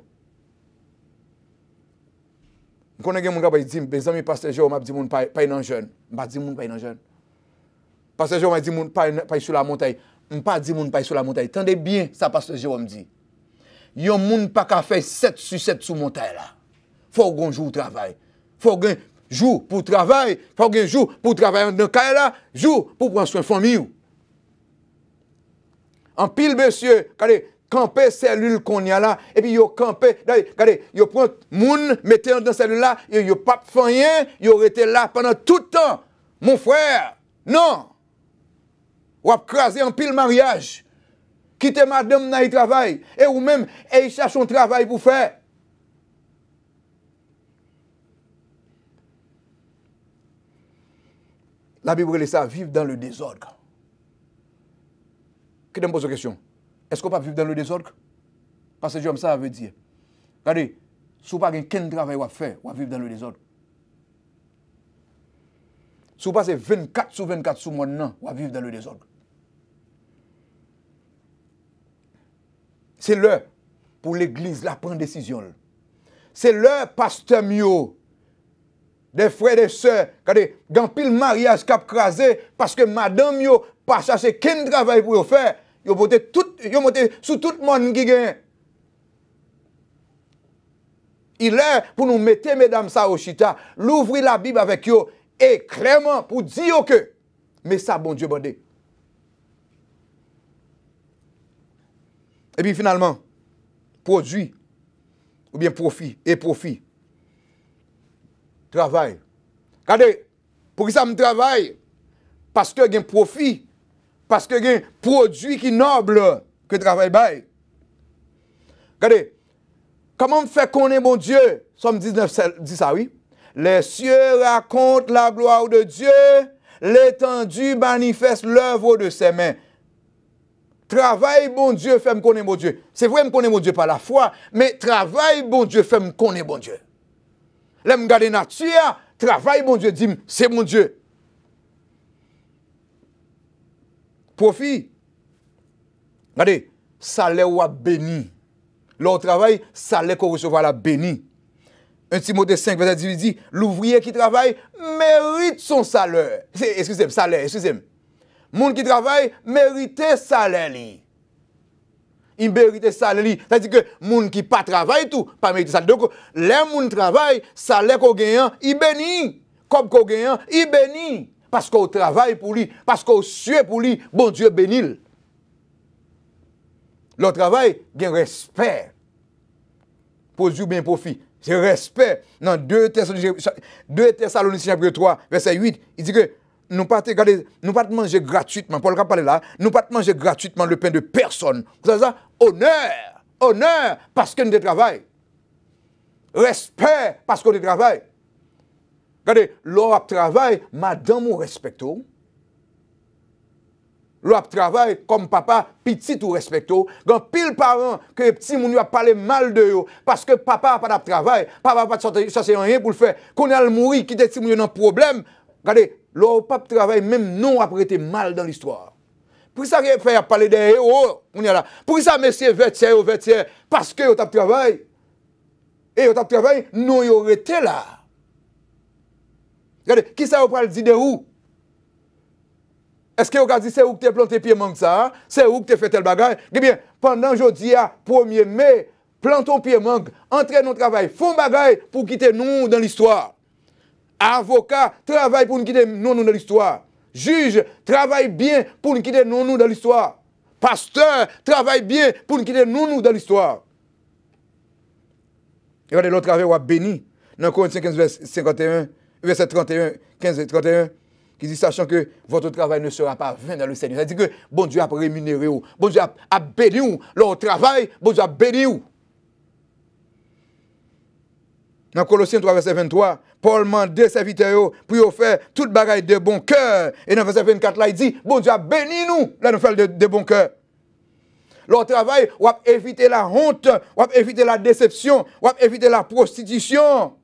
Quand on a quelqu'un qui dit, mes amis, pasteur Jérôme m'a dit, mon pas un jeune. M'a dit, mon pas un jeune. Pasteur Jérôme m'a dit, mon pas sur la montagne. M'a dit, mon pas sur la montagne. Tendez bien, ça, pasteur Jérôme dit. Yon moun pas qu'à faire 7 sur 7 sous montagne là. Faut qu'on jour travail. Faut qu'on jour pour travail. Faut qu'on jour pour travailler dans le là. Jour pour prendre soin de famille. En pile, monsieur, regardez, camper cellule qu'on y a là, et puis yo camper, regardez, yo prend moun, mettez dans cellule là, yo pas fait rien, yo été là pendant tout le temps. Mon frère, non. Ou ap craser en pile mariage. Quittez madame na y travail, et ou même, et il cherche un travail pour faire. La Bible dit ça, vivre dans le désordre. Qui me pose une question? Est-ce qu'on peut vivre dans le désordre? Parce que ça veut dire. Regardez, si vous n'avez pas de travail à faire, vous vivre dans le désordre. Si vous passez 24 sur 24 sur mon nom, vous vivre dans le désordre. C'est l'heure pour l'église de prendre décision. C'est l'heure, pasteur Mio, des frères et des sœurs, regardez, dans pile mariage qui a crasé parce que madame Mio pas cherché quel travail pour faire. Yo monté sous tout le monde qui gagne. Il est pour nous mettre, mesdames, ça au chita, l'ouvrir la Bible avec yo, et clairement pour dire que, mais ça, bon Dieu, bandé. Et puis finalement, produit, ou bien profit, travail. Regardez, pour qui ça me travaille? Parce que j'ai profit. Parce que il y a un produit qui est noble que travail bail. Regardez, comment on fait qu'on est bon Dieu? Somme 19 dit ça, oui. Les cieux racontent la gloire de Dieu, l'étendue manifeste l'œuvre de ses mains. Travail bon Dieu fait me connaître bon Dieu. C'est vrai me connaître bon Dieu par la foi, mais travail bon Dieu fait me connaître bon Dieu. Là me garder nature, travail bon Dieu dit c'est mon Dieu. Profit. Regardez, salaire ou béni. Leur travail, salaire qu'on recevra la béni. 1 Timothée 5, verset 18 dit, l'ouvrier qui travaille mérite son salaire. Excusez-moi, salaire, excusez-moi. Monde qui travaille mérite salaire. il mérite salaire. C'est-à-dire que moun qui pas travaille tout, pas mérite salaire. Donc, les moun travail, salaire qu'on gagne, il bénit. Comme qu'on gagne, il bénit. Parce qu'on travaille pour lui, parce qu'on suit pour lui, bon Dieu bénit. Le travail, il y a respect. Pour Dieu bien profit. C'est respect. Dans 2 Thessaloniciens chapitre 3, verset 8, il dit que nous pas manger gratuitement. Paul a parlé là, nous pas manger gratuitement le pain de personne. Vous savez ça? Honneur. Honneur parce que nous travaillons. Respect parce qu'on travaille. Regardez, l'on travaille, madame ou respecte. L'on travaille comme papa, petit ou respecte. Quand pile parents que petit moun a parlé mal de eux parce que papa n'a pas de travail, papa n'a pas de chercher rien pour le faire. Quand il a le mourir, qui petit moun a un problème. Regardez, l'on pas travail même non après été mal dans l'histoire. Pour ça qu'il fait parler des héros, on est là. Pour ça messieurs vertier parce que on travail. Et on travail, non yo été là. Regardez, qui ça vous parle dire de où? Est-ce que vous avez dit c'est où que tu as planté pied mangue ça? C'est où que tu as fait tel bagage? Eh bien, pendant jeudi à 1er mai, plantons pied mangue, entrez dans le travail, font bagage pour quitter nous dans l'histoire. Avocat, travaille pour nous quitter nous dans l'histoire. Juge, travaille bien pour nous quitter nous dans l'histoire. Pasteur, travaille bien pour nous quitter nous dans l'histoire. Regardez, l'autre travail, on a béni. Dans Corinthiens 15, verset 31, 15 et 31, qui dit, sachant que votre travail ne sera pas vain dans le Seigneur. C'est-à-dire que bon Dieu a rémunéré vous. Bon Dieu a béni vous. Leur travail, bon Dieu a béni vous. Dans Colossiens 3, verset 23, Paul mande des serviteurs pour faire toute bagaille de bon cœur. Et dans verset 24, là, il dit, bon Dieu a béni nous. Là, nous faisons de bon cœur. Leur travail, on va éviter la honte, on va éviter la déception, on va éviter la prostitution.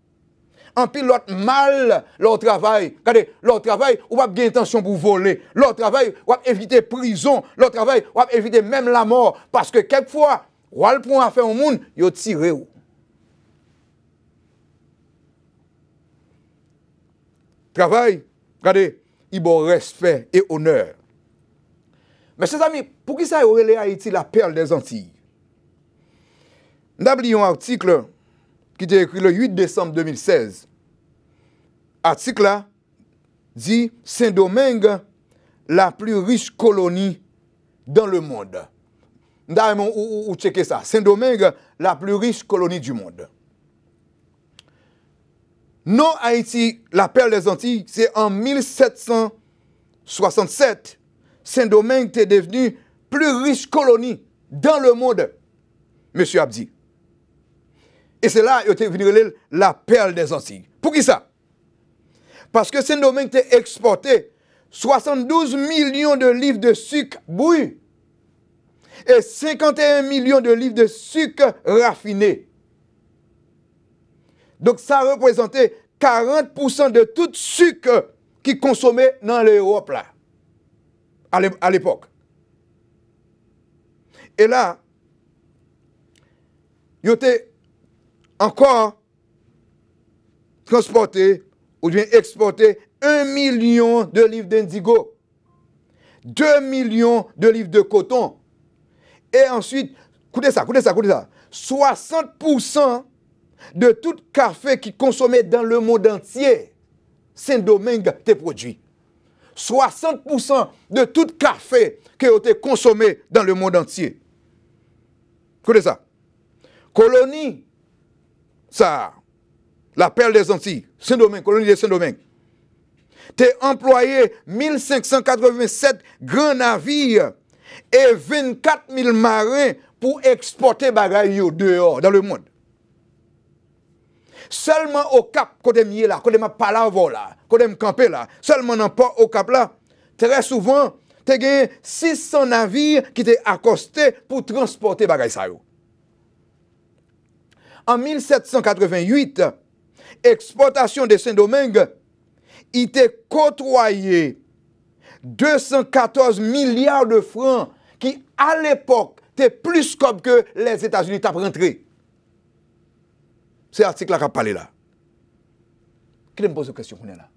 En pile l'autre mal, leur travail. Regardez, leur travail, on va bien intention pour voler. Leur travail, on va éviter prison. Leur travail, on va éviter même la mort. Parce que quelquefois, on va le point à faire au monde, il a tiré. Travail, regardez, il y a respect et honneur. Mais chers amis, pour qui ça aurait Haïti la perle des Antilles? Nous avons un article qui était écrit le 8 décembre 2016. Article là dit Saint-Domingue, la plus riche colonie dans le monde. Nous avons checké ça. Saint-Domingue, la plus riche colonie du monde. Non Haïti, la perle des Antilles, c'est en 1767. Saint-Domingue est devenu plus riche colonie dans le monde. Monsieur Abdi. Et c'est là qu'il est venu la perle des Antilles. Pour qui ça? Parce que Saint-Domingue a exporté 72 millions de livres de sucre bouilli et 51 millions de livres de sucre raffiné. Donc ça représentait 40% de tout sucre qui consommait dans l'Europe là, à l'époque. Et là, il était encore transporté ou bien exporté 1 million de livres d'indigo, 2 millions de livres de coton. Et ensuite, écoutez ça, 60% de tout café qui consommait dans le monde entier, Saint-Domingue te produit. 60% de tout café qui a été consommé dans le monde entier. Écoutez ça. Colonie, ça, la perle des Antilles, Saint-Domingue, colonie de Saint-Domingue. T'es employé 1587 grands navires et 24 000 marins pour exporter bagaille dehors, dans le monde. Seulement au Cap, côté mié là, côté ma palavre là, côté me camper là, seulement dans port au Cap là, très souvent, tu as gagné 600 navires qui étaient accostés pour transporter bagaille ça yo. En 1788, exportation de Saint-Domingue, il était côtoyé 214 milliards de francs qui, à l'époque, étaient plus comme que les États-Unis t'ont rentré. C'est l'article qui a parlé là. Qui me pose une question qu'on est là?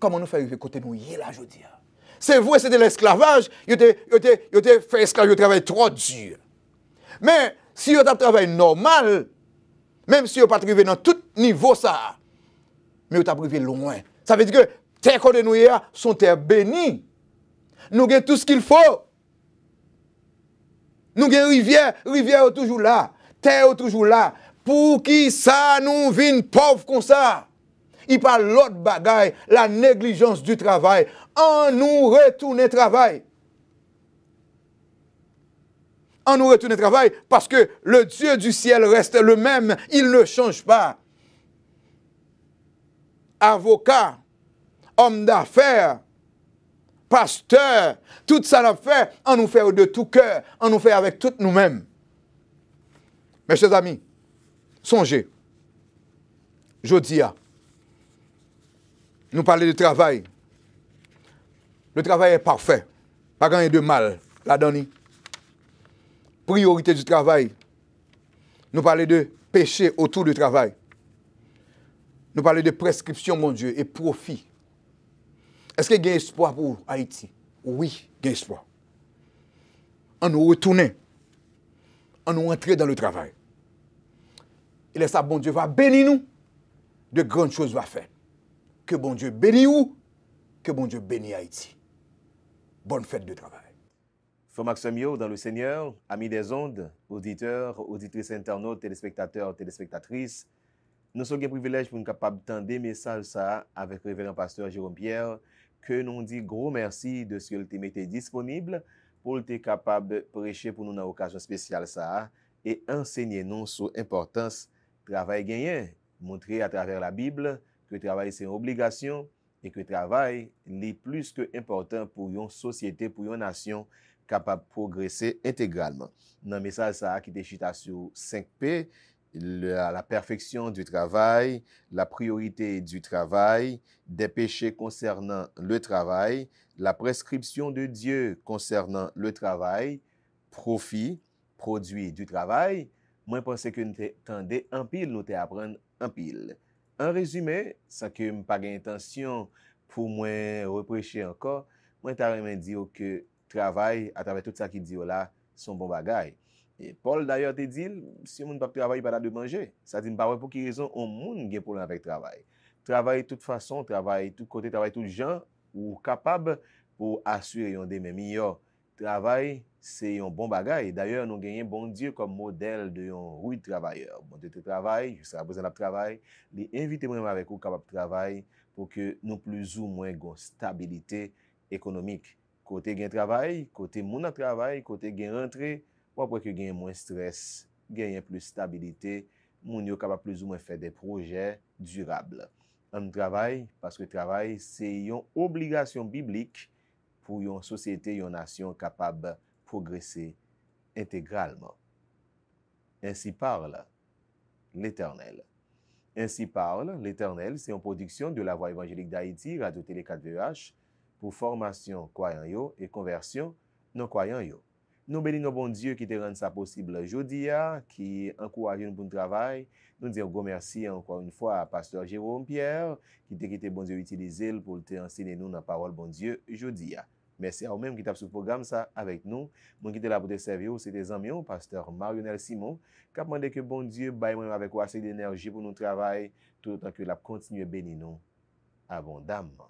Comment nous faisons côté nous hier là, je dis? C'est vrai, c'était l'esclavage. Ils ont fait esclavage, ils travaillent trop dur. Mais si vous avez un travail normal, même si vous pas arrivé dans tout niveau ça, mais vous avez arrivé loin. Ça veut dire que terre qu'on nous sont terres bénies. Nous avons tout ce qu'il faut. Nous avons rivière est toujours là, terre est toujours là. Pour qui ça nous vient pauvre comme ça? Il parle l'autre bagaille, la négligence du travail. On nous retourne travail. On nous retourne travail parce que le Dieu du ciel reste le même, il ne change pas. Avocat, homme d'affaires, pasteur, tout ça l'a fait, on nous fait de tout cœur, on nous fait avec tout nous-mêmes. Mes chers amis, songez, Jodia, nous parlons de travail. Le travail est parfait, pas rien de mal là-dedans. Priorité du travail. Nous parlons de péché autour du travail. Nous parlons de prescription, mon Dieu, et profit. Est-ce qu'il y a espoir pour Haïti? Oui, il y a espoir. On nous retourne. On nous entre dans le travail. Et là, ça, bon Dieu va bénir nous. De grandes choses va faire. Que bon Dieu bénisse nous. Que bon Dieu bénisse Haïti. Bonne fête de travail. Frère Maxime Yo, dans le Seigneur, amis des ondes, auditeurs, auditrices, internautes, téléspectateurs, téléspectatrices, nous sommes un privilège pour nous capables d'entendre des messages ça avec le révérend pasteur Jérôme Pierre, que nous dit gros merci de ce qu'il t'a mis disponible pour être capable de prêcher pour nous dans l'occasion spéciale ça et enseigner nous sur l'importance du travail gagné, montrer à travers la Bible que le travail c'est une obligation et que le travail est plus que important pour une société, pour une nation capable de progresser intégralement. Dans le message ça qui est chita sur 5P, la perfection du travail, la priorité du travail, des péchés concernant le travail, la prescription de Dieu concernant le travail, profit, produit du travail. Moi, je pense que nous t'entendons en pile, nous t'apprendre en pile. En résumé, ça que je n'ai pas d'intention pour moi reprêcher encore, moi, je t'ai dit que travail, à travers tout ça qui dit là, sont bon bagaille. Et Paul d'ailleurs te dit, si on ne peut pas travailler, pas de manger. Ça dit pas pour quelle raison on monde problème avec travail. Travail de toute façon, travail tout côté, travail tout gens ou capable pour assurer un des meilleurs. Travail, c'est un bon bagaille. D'ailleurs, nous gagnons bon Dieu comme modèle de un rude travailleur. Bon Dieu de travail, je serai besoin de travail. Les inviter moi avec vous capable de travail pour que nous plus ou moins une stabilité économique. Côté gain travail, côté mon travail, côté gain rentrée, pour que gain moins stress, gain plus stabilité, moun yo capable plus ou moins faire des projets durables. On travail parce que travail c'est une obligation biblique pour une société, une nation capable de progresser intégralement. Ainsi parle l'Éternel. Ainsi parle l'Éternel, c'est une production de la Voix évangélique d'Haïti, Radio Télé 4VH, pour formation croyant yo et conversion non croyant yo. Nous bénissons bon Dieu qui te rend ça possible aujourd'hui, qui encourage nous pour le travail. Nous disons gros merci encore une fois à pasteur Jérôme Pierre qui te quitté bon Dieu utiliser pour te enseigner nous dans la parole bon Dieu aujourd'hui. Merci à vous-même qui t'a sur le programme ça avec nous. Moi qui était là pour te servir, c'est des amis, pasteur Marionel Simon, qui a demandé que bon Dieu baille moi avec assez d'énergie pour nous travailler tout autant que la continue bénir nous abondamment.